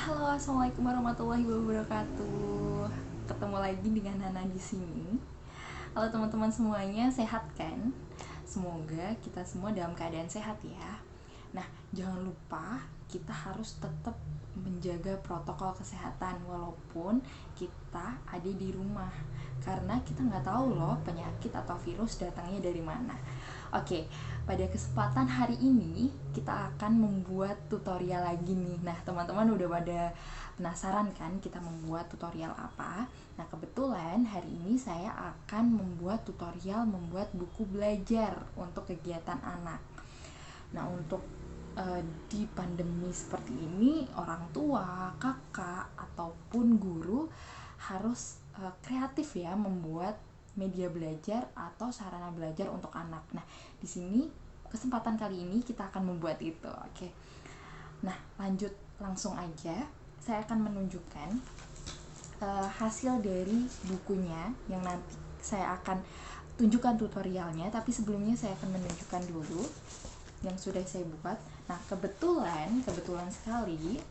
Halo, assalamualaikum warahmatullahi wabarakatuh. Ketemu lagi dengan Nana di sini. Halo teman-teman semuanya, sehat kan? Semoga kita semua dalam keadaan sehat ya. Nah, jangan lupa kita harus tetap menjaga protokol kesehatan walaupun kita ada di rumah, karena kita nggak tahu loh penyakit atau virus datangnya dari mana. Oke, pada kesempatan hari ini kita akan membuat tutorial lagi nih. Nah, teman-teman udah pada penasaran kan kita membuat tutorial apa? Nah, kebetulan hari ini saya akan membuat tutorial membuat buku belajar untuk kegiatan anak. Nah, untuk di pandemi seperti ini, orang tua, kakak, ataupun guru harus kreatif ya membuat media belajar atau sarana belajar untuk anak. Nah, di sini kesempatan kali ini kita akan membuat itu. Oke. Nah, lanjut langsung aja. Saya akan menunjukkan hasil dari bukunya yang nanti saya akan tunjukkan tutorialnya, tapi sebelumnya saya akan menunjukkan dulu yang sudah saya buat. Nah, kebetulan sekali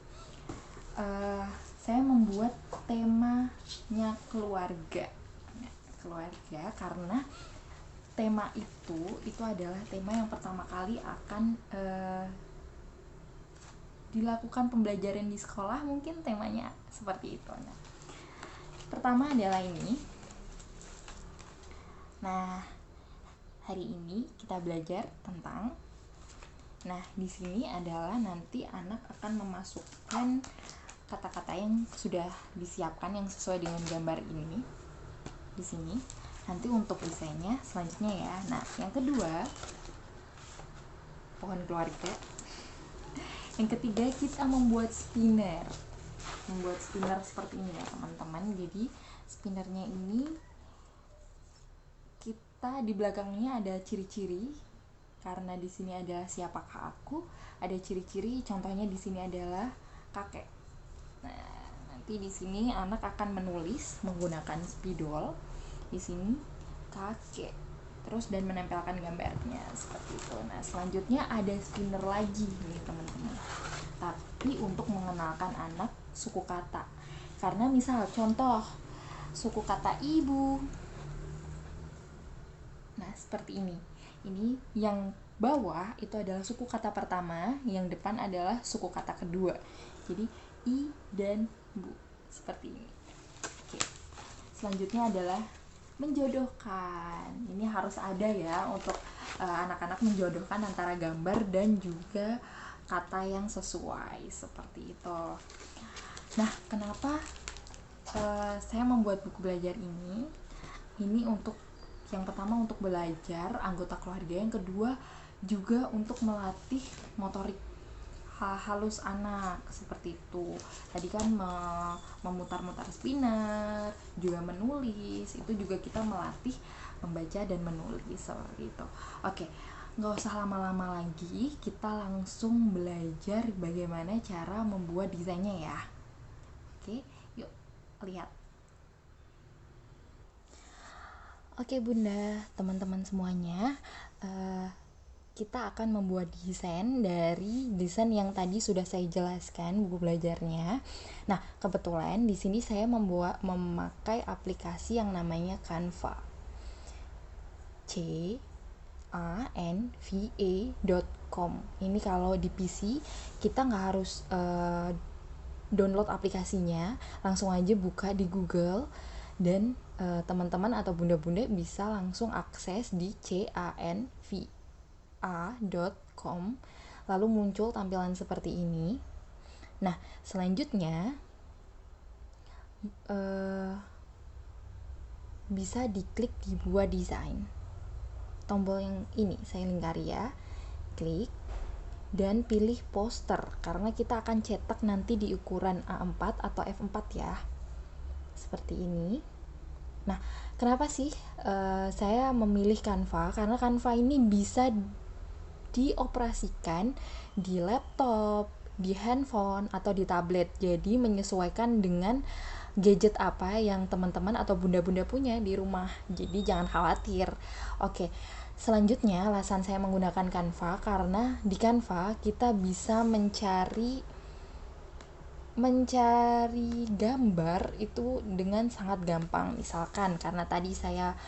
saya membuat temanya keluarga karena tema itu adalah tema yang pertama kali akan dilakukan pembelajaran di sekolah, mungkin temanya seperti itu. Nah, pertama adalah ini. Nah, hari ini kita belajar tentang. Nah, di sini adalah nanti anak akan memasukkan kata-kata yang sudah disiapkan yang sesuai dengan gambar ini di sini. Nanti untuk desainnya selanjutnya ya. Nah, yang kedua, pohon keluarga. Yang ketiga, kita membuat spinner. Membuat spinner seperti ini ya, teman-teman. Jadi, spinnernya ini kita di belakangnya ada ciri-ciri, karena di sini adalah siapakah aku, ada ciri-ciri, contohnya di sini adalah kakek. Nah, nanti di sini anak akan menulis menggunakan spidol di sini kakek, terus dan menempelkan gambarnya seperti itu. Nah, selanjutnya ada spinner lagi nih teman-teman, tapi untuk mengenalkan anak suku kata. Karena misal contoh suku kata ibu, nah seperti ini yang bawah itu adalah suku kata pertama, yang depan adalah suku kata kedua. Jadi i dan bu seperti ini. Oke. Selanjutnya adalah menjodohkan. Ini harus ada ya untuk anak-anak menjodohkan antara gambar dan juga kata yang sesuai seperti itu. Nah, kenapa saya membuat buku belajar ini? Ini untuk yang pertama untuk belajar anggota keluarga, yang kedua juga untuk melatih motorik halus anak seperti itu. Tadi kan memutar-mutar spinner, juga menulis, itu juga kita melatih membaca dan menulis seperti itu. Oke, nggak usah lama-lama lagi, kita langsung belajar bagaimana cara membuat desainnya ya. Oke, yuk lihat. Oke bunda, teman-teman semuanya, kita akan membuat desain dari desain yang tadi sudah saya jelaskan buku belajarnya. Nah, kebetulan di sini saya memakai aplikasi yang namanya Canva. canva.com. Ini kalau di PC kita nggak harus download aplikasinya, langsung aja buka di Google dan teman-teman atau bunda-bunda bisa langsung akses di canva.com, lalu muncul tampilan seperti ini. Nah, selanjutnya bisa diklik di buah desain, tombol yang ini saya lingkari ya, klik dan pilih poster karena kita akan cetak nanti di ukuran A4 atau F4 ya, seperti ini. Nah, kenapa sih saya memilih Canva? Karena Canva ini bisa dioperasikan di laptop, di handphone, atau di tablet. Jadi menyesuaikan dengan gadget apa yang teman-teman atau bunda-bunda punya di rumah. Jadi jangan khawatir. Oke, selanjutnya alasan saya menggunakan Canva karena di Canva kita bisa mencari mencari gambar itu dengan sangat gampang. Misalkan karena tadi saya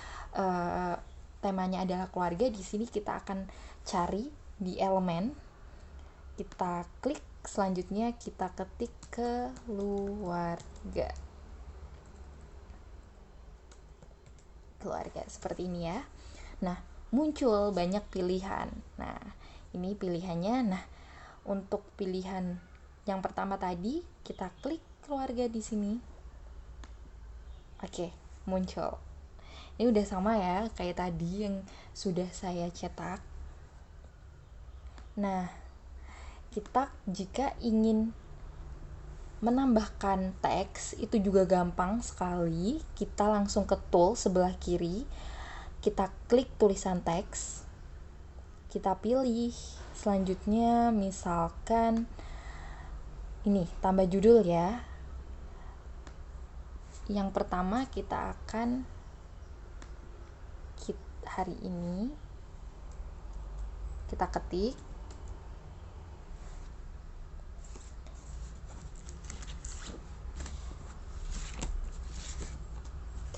temanya adalah keluarga, di sini kita akan cari di elemen, kita klik, selanjutnya kita ketik keluarga seperti ini ya. Nah, muncul banyak pilihan. Nah, ini pilihannya. Nah, untuk pilihan yang pertama tadi kita klik keluarga di sini. Oke, muncul. Ini udah sama ya kayak tadi yang sudah saya cetak. Nah, kita jika ingin menambahkan teks itu juga gampang sekali. Kita langsung ke tool sebelah kiri, kita klik tulisan teks, kita pilih. Selanjutnya misalkan ini tambah judul ya. Yang pertama kita akan hari ini kita ketik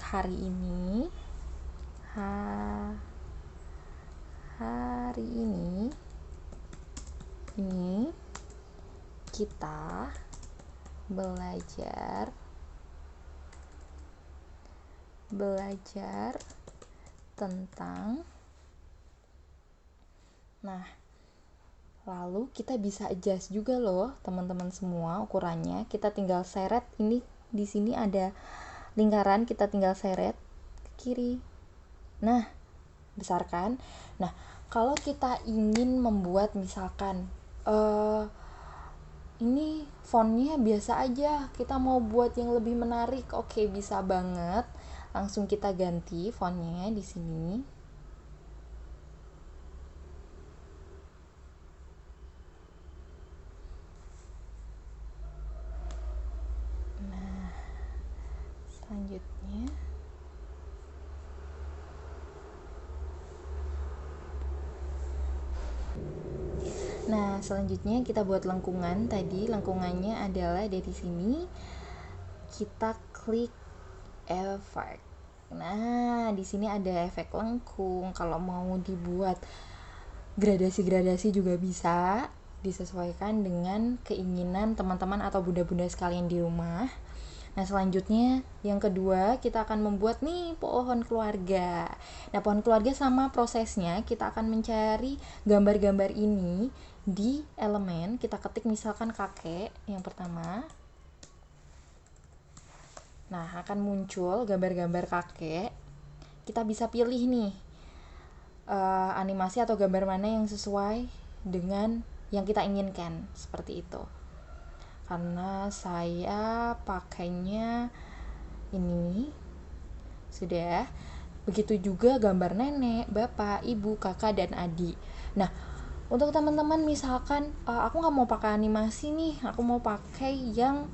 hari ini ini kita belajar tentang. Nah, lalu kita bisa adjust juga loh teman-teman semua ukurannya. Kita tinggal seret, ini di sini ada lingkaran, kita tinggal seret ke kiri. Nah, besarkan. Nah, kalau kita ingin membuat misalkan ini fontnya biasa aja, kita mau buat yang lebih menarik, oke, bisa banget. Langsung kita ganti fontnya di sini. Nah, selanjutnya kita buat lengkungan. Tadi lengkungannya adalah dari sini kita klik efek. Nah, di sini ada efek lengkung. Kalau mau dibuat gradasi-gradasi juga bisa, disesuaikan dengan keinginan teman-teman atau bunda-bunda sekalian di rumah. Nah, selanjutnya yang kedua kita akan membuat nih pohon keluarga. Nah, pohon keluarga sama prosesnya, kita akan mencari gambar-gambar ini di elemen. Kita ketik misalkan kakek yang pertama. Nah, akan muncul gambar-gambar kakek. Kita bisa pilih nih animasi atau gambar mana yang sesuai dengan yang kita inginkan, seperti itu. Karena saya pakainya ini sudah. Begitu juga gambar nenek, bapak, ibu, kakak, dan adik. Nah, untuk teman-teman misalkan aku nggak mau pakai animasi nih, aku mau pakai yang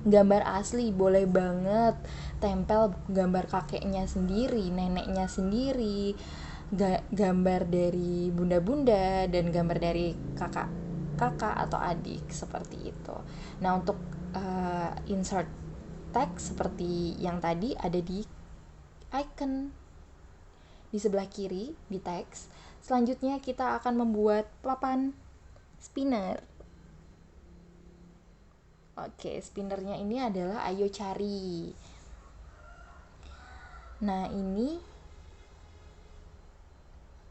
gambar asli, boleh banget tempel gambar kakeknya sendiri, neneknya sendiri, gambar dari bunda-bunda, dan gambar dari kakak atau adik, seperti itu. Nah, untuk insert teks seperti yang tadi ada di icon di sebelah kiri di teks. Selanjutnya kita akan membuat papan spinner. Oke, spinnernya ini adalah ayo cari. Nah, ini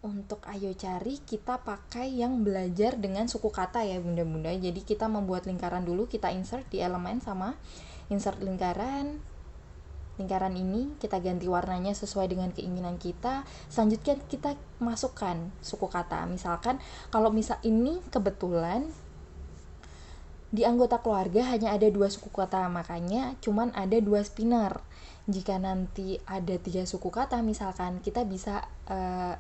untuk ayo cari kita pakai yang belajar dengan suku kata ya bunda-bunda. Jadi kita membuat lingkaran dulu, kita insert di elemen sama insert lingkaran. Lingkaran ini kita ganti warnanya sesuai dengan keinginan kita. Selanjutnya kita masukkan suku kata. Misalkan kalau ini kebetulan di anggota keluarga hanya ada 2 suku kata, makanya cuman ada 2 spinner. Jika nanti ada 3 suku kata misalkan, kita bisa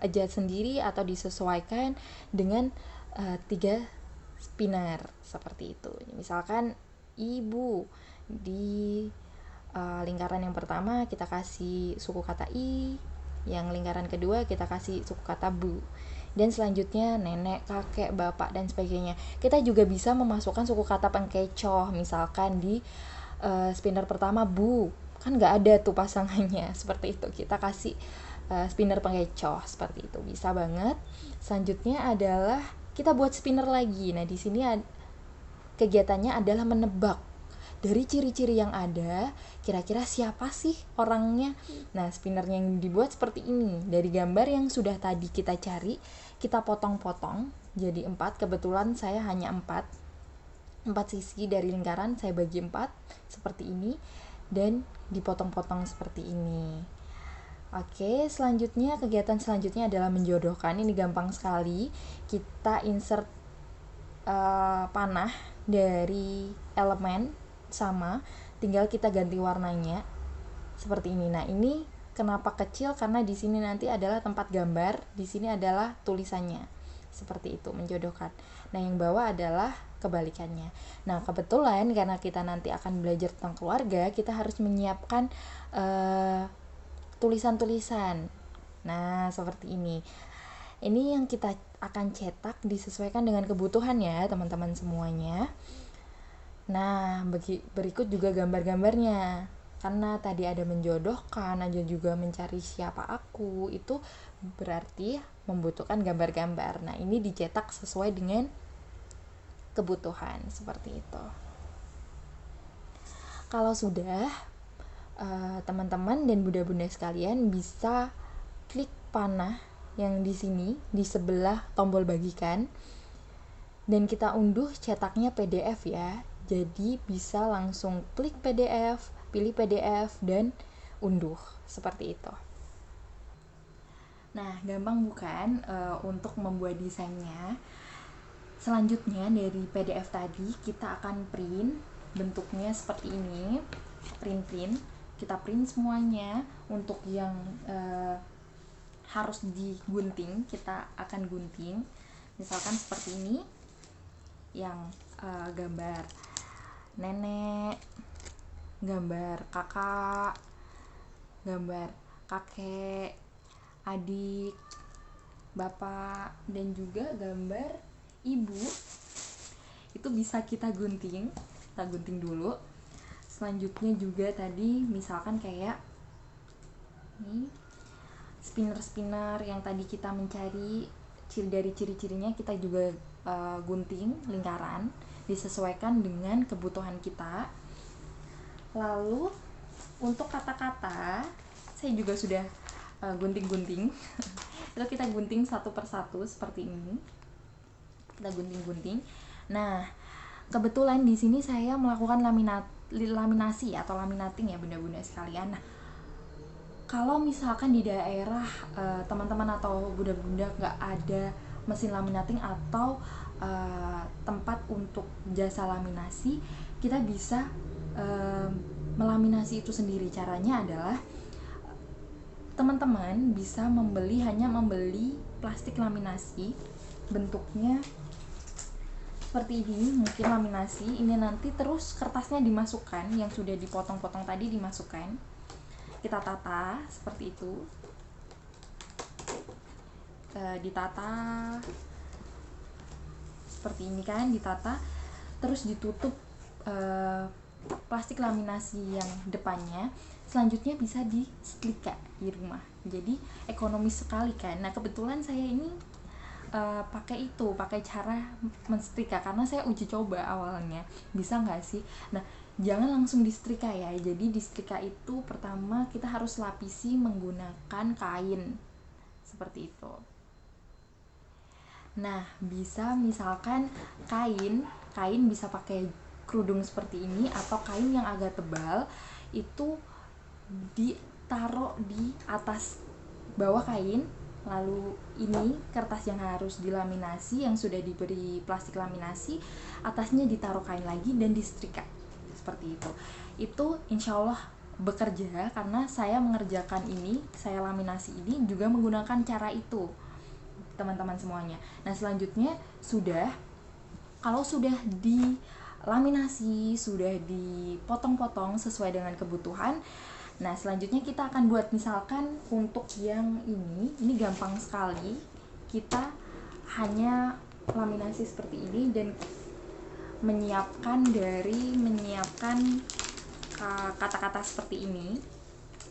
adjust sendiri atau disesuaikan dengan 3 spinner seperti itu. Misalkan ibu, di lingkaran yang pertama kita kasih suku kata i, yang lingkaran kedua kita kasih suku kata bu. Dan selanjutnya nenek, kakek, bapak, dan sebagainya. Kita juga bisa memasukkan suku kata pengkecoh, misalkan di spinner pertama bu, kan nggak ada tuh pasangannya, seperti itu. Kita kasih spinner pengecoh seperti itu, bisa banget. Selanjutnya adalah kita buat spinner lagi. Nah di sini kegiatannya adalah menebak dari ciri-ciri yang ada, kira-kira siapa sih orangnya. Nah spinner yang dibuat seperti ini, dari gambar yang sudah tadi kita cari, kita potong-potong jadi 4. Kebetulan saya hanya 4 sisi dari lingkaran, saya bagi 4 seperti ini dan dipotong-potong seperti ini. Oke, selanjutnya kegiatan selanjutnya adalah menjodohkan. Ini gampang sekali. Kita insert panah dari elemen sama, tinggal kita ganti warnanya seperti ini. Nah, ini kenapa kecil? Karena di sini nanti adalah tempat gambar, di sini adalah tulisannya. Seperti itu, menjodohkan. Nah, yang bawah adalah kebalikannya. Nah, kebetulan karena kita nanti akan belajar tentang keluarga, kita harus menyiapkan tulisan-tulisan. Nah, seperti ini. Ini yang kita akan cetak disesuaikan dengan kebutuhan ya, teman-teman semuanya. Nah, berikut juga gambar-gambarnya. Karena tadi ada menjodohkan, ada juga mencari siapa aku, itu berarti membutuhkan gambar-gambar. Nah, ini dicetak sesuai dengan kebutuhan, seperti itu. Kalau sudah, teman-teman dan bunda-bunda sekalian bisa klik panah yang di sini, di sebelah tombol bagikan, dan kita unduh cetaknya PDF ya. Jadi bisa langsung klik PDF, pilih PDF, dan unduh, seperti itu. Nah, gampang bukan untuk membuat desainnya? Selanjutnya dari PDF tadi kita akan print, bentuknya seperti ini, print. Kita print semuanya. Untuk yang harus digunting, kita akan gunting. Misalkan seperti ini, yang gambar nenek, gambar kakak, gambar kakek, adik, bapak, dan juga gambar ibu. Itu bisa kita gunting dulu. Selanjutnya juga tadi misalkan kayak ini spinner yang tadi kita mencari dari ciri-cirinya, kita juga gunting lingkaran disesuaikan dengan kebutuhan kita. Lalu untuk kata-kata saya juga sudah gunting-gunting. Itu kita gunting satu persatu seperti ini. Kita gunting-gunting. Nah, kebetulan di sini saya melakukan laminasi atau laminating ya bunda-bunda sekalian. Nah, kalau misalkan di daerah teman-teman atau bunda-bunda nggak ada mesin laminating atau tempat untuk jasa laminasi, kita bisa melaminasi itu sendiri. Caranya adalah teman-teman bisa hanya membeli plastik laminasi, bentuknya seperti ini, mungkin laminasi ini. Nanti terus kertasnya dimasukkan, yang sudah dipotong-potong tadi dimasukkan, kita tata seperti itu, ditata seperti ini kan, ditata, terus ditutup plastik laminasi yang depannya. Selanjutnya bisa disetrika di rumah, jadi ekonomis sekali kan. Nah, kebetulan saya ini pakai cara mensetrika karena saya uji coba awalnya bisa nggak sih. Nah, jangan langsung disetrika ya. Jadi disetrika itu pertama kita harus lapisi menggunakan kain seperti itu. Nah, bisa misalkan kain bisa pakai kerudung seperti ini, atau kain yang agak tebal itu ditaruh di atas bawah kain. Lalu ini kertas yang harus dilaminasi, yang sudah diberi plastik laminasi, atasnya ditaruh kain lagi dan disetrika seperti itu. Itu insya Allah bekerja, karena saya mengerjakan ini, saya laminasi ini juga menggunakan cara itu, teman-teman semuanya. Nah, selanjutnya kalau sudah dilaminasi, sudah dipotong-potong sesuai dengan kebutuhan. Nah, selanjutnya kita akan buat, misalkan untuk yang ini gampang sekali. Kita hanya laminasi seperti ini dan menyiapkan kata-kata seperti ini.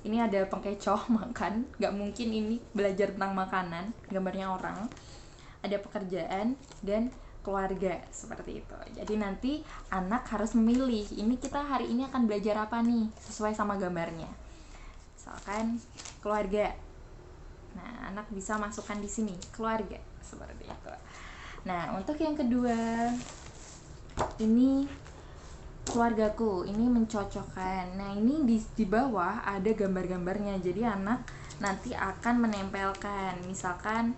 Ini ada pengecoh makan, nggak mungkin ini belajar tentang makanan, gambarnya orang, ada pekerjaan dan keluarga seperti itu. Jadi nanti anak harus memilih, ini kita hari ini akan belajar apa nih sesuai sama gambarnya. Misalkan keluarga, nah anak bisa masukkan di sini keluarga seperti itu. Nah untuk yang kedua, ini keluargaku, ini mencocokkan. Nah ini di bawah ada gambar-gambarnya, jadi anak nanti akan menempelkan. Misalkan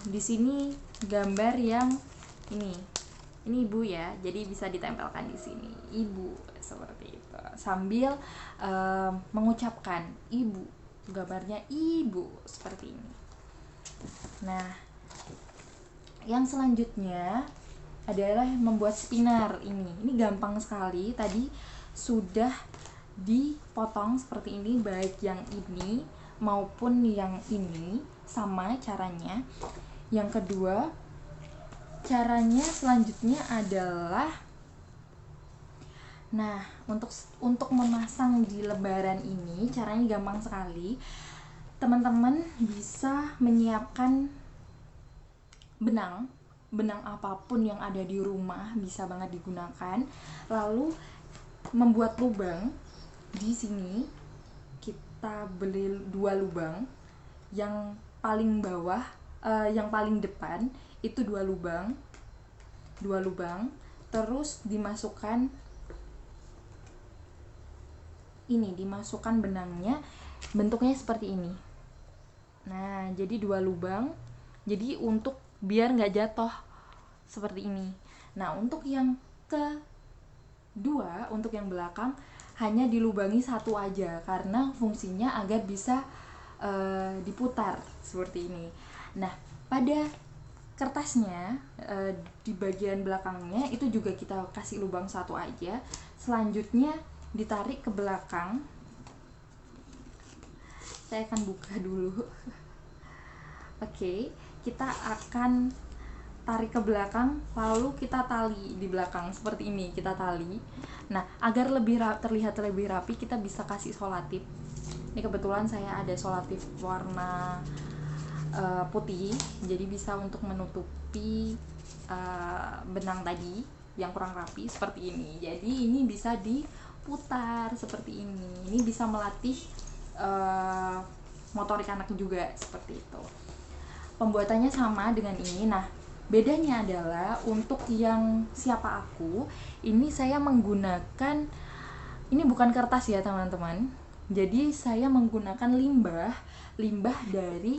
di sini gambar yang ini ibu ya, jadi bisa ditempelkan di sini ibu seperti itu sambil mengucapkan ibu, gambarnya ibu seperti ini. Nah yang selanjutnya adalah membuat spinner. Ini gampang sekali, tadi sudah dipotong seperti ini, baik yang ini maupun yang ini sama caranya. Yang kedua, caranya selanjutnya adalah, nah untuk memasang di lembaran ini caranya gampang sekali. Teman-teman bisa menyiapkan benang apapun yang ada di rumah, bisa banget digunakan, lalu membuat lubang di sini. Kita beli 2 lubang, yang paling bawah yang paling depan itu 2 lubang, terus dimasukkan benangnya, bentuknya seperti ini. Nah jadi 2 lubang, jadi untuk biar nggak jatuh seperti ini. Nah untuk yang kedua, untuk yang belakang hanya dilubangi 1 aja karena fungsinya agar bisa diputar seperti ini. Nah pada kertasnya di bagian belakangnya itu juga kita kasih lubang 1 aja. Selanjutnya ditarik ke belakang. Saya akan buka dulu. Oke, kita akan tarik ke belakang, lalu kita tali di belakang seperti ini, kita tali. Nah agar terlihat lebih rapi, kita bisa kasih solatif. Ini kebetulan saya ada solatif warna putih, jadi bisa untuk menutupi benang tadi yang kurang rapi seperti ini. Jadi ini bisa diputar seperti ini. Ini bisa melatih motorik anak juga seperti itu. Pembuatannya sama dengan ini. Nah bedanya adalah untuk yang siapa aku, ini saya menggunakan, ini bukan kertas ya teman-teman, jadi saya menggunakan limbah dari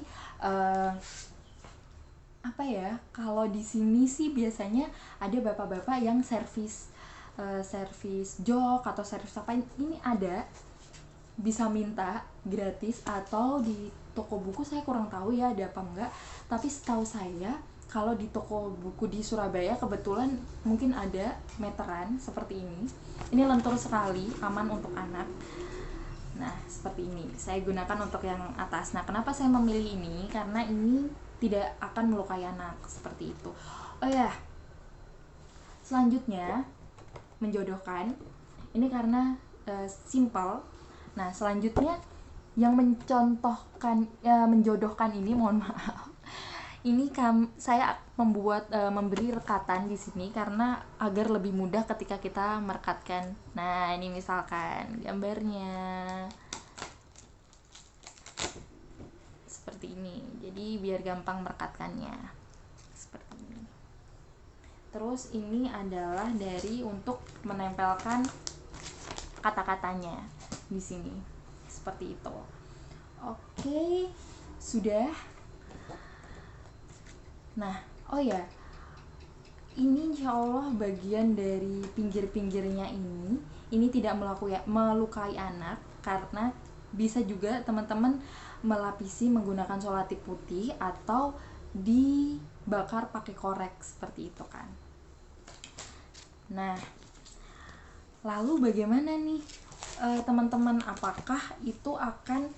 apa ya, kalau di sini sih biasanya ada bapak-bapak yang servis jok atau servis apa, ini ada, bisa minta gratis, atau di toko buku saya kurang tahu ya ada apa enggak, tapi setahu saya kalau di toko buku di Surabaya kebetulan mungkin ada meteran seperti ini. Ini lentur sekali, aman untuk anak. Nah seperti ini saya gunakan untuk yang atas. Nah kenapa saya memilih ini, karena ini tidak akan melukai anak seperti itu. Oh ya, selanjutnya menjodohkan, ini karena simple. Nah selanjutnya yang menjodohkan ini, mohon maaf, ini saya memberi rekatan di sini karena agar lebih mudah ketika kita merekatkan. Nah ini misalkan gambarnya seperti ini, jadi biar gampang merekatkannya seperti ini. Terus ini adalah dari untuk menempelkan kata-katanya di sini seperti itu. Oke, sudah. Nah, oh ya, ini insya Allah bagian dari pinggir-pinggirnya ini tidak melukai anak, karena bisa juga teman-teman melapisi menggunakan solatif putih atau dibakar pakai korek seperti itu kan. Nah, lalu bagaimana nih teman-teman, apakah itu akan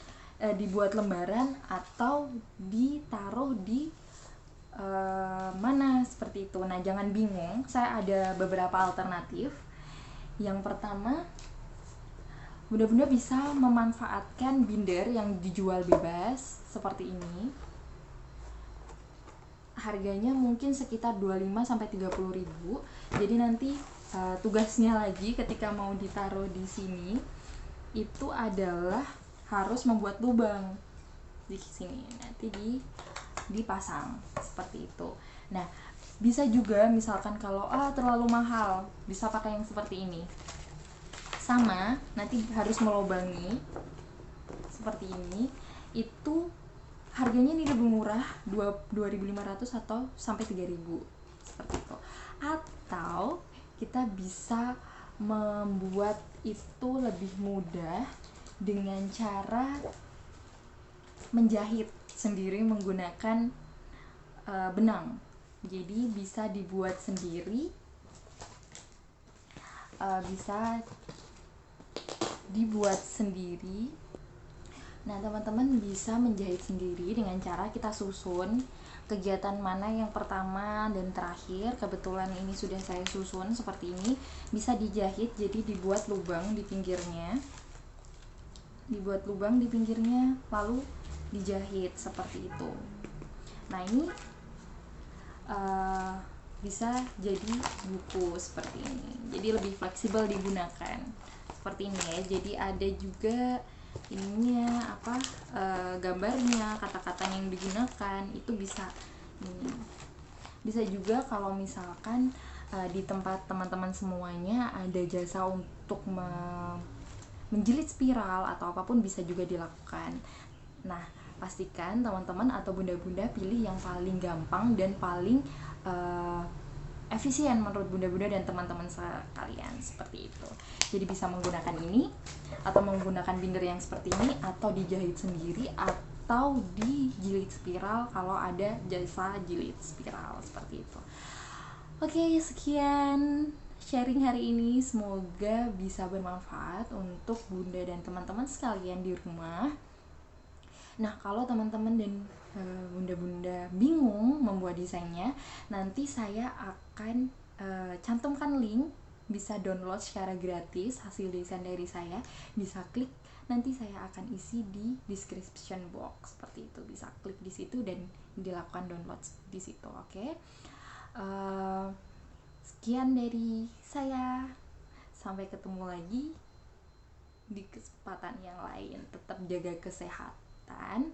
dibuat lembaran atau ditaruh di mana seperti itu. Nah, jangan bingung, saya ada beberapa alternatif. Yang pertama, bunda-bunda bisa memanfaatkan binder yang dijual bebas seperti ini. Harganya mungkin sekitar 25-30 ribu. Jadi nanti tugasnya lagi ketika mau ditaruh di sini itu adalah harus membuat lubang di sini, nanti dipasang seperti itu. Nah, bisa juga misalkan kalau terlalu mahal, bisa pakai yang seperti ini. Sama, nanti harus melubangi seperti ini. Itu harganya ini lebih murah, 2.500 atau sampai 3.000 seperti itu. Atau kita bisa membuat itu lebih mudah dengan cara menjahit sendiri menggunakan benang. Jadi bisa dibuat sendiri, Nah, teman-teman bisa menjahit sendiri dengan cara kita susun kegiatan mana yang pertama dan terakhir. Kebetulan ini sudah saya susun seperti ini. Bisa dijahit, jadi dibuat lubang di pinggirnya. Lalu dijahit seperti itu. Nah, ini bisa jadi buku seperti ini. Jadi lebih fleksibel digunakan seperti ini ya. Jadi ada juga ininya gambarnya, kata-kata yang digunakan itu bisa ini. Bisa juga kalau misalkan di tempat teman-teman semuanya ada jasa untuk menjilid spiral atau apapun, bisa juga dilakukan. Nah, pastikan teman-teman atau bunda-bunda pilih yang paling gampang dan paling efisien menurut bunda-bunda dan teman-teman sekalian seperti itu. Jadi bisa menggunakan ini atau menggunakan binder yang seperti ini, atau dijahit sendiri, atau dijilid spiral kalau ada jasa jilid spiral seperti itu. Oke, sekian sharing hari ini, semoga bisa bermanfaat untuk bunda dan teman-teman sekalian di rumah. Nah, kalau teman-teman dan bunda-bunda bingung membuat desainnya, nanti saya akan cantumkan link, bisa download secara gratis hasil desain dari saya, bisa klik, nanti saya akan isi di description box seperti itu. Bisa klik di situ dan dilakukan download di situ. Oke. Sekian dari saya, sampai ketemu lagi di kesempatan yang lain. Tetap jaga kesehatan,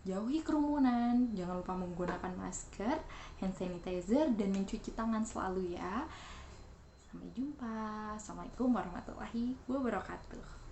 jauhi kerumunan, jangan lupa menggunakan masker, hand sanitizer, dan mencuci tangan selalu ya. Sampai jumpa. Assalamualaikum warahmatullahi wabarakatuh.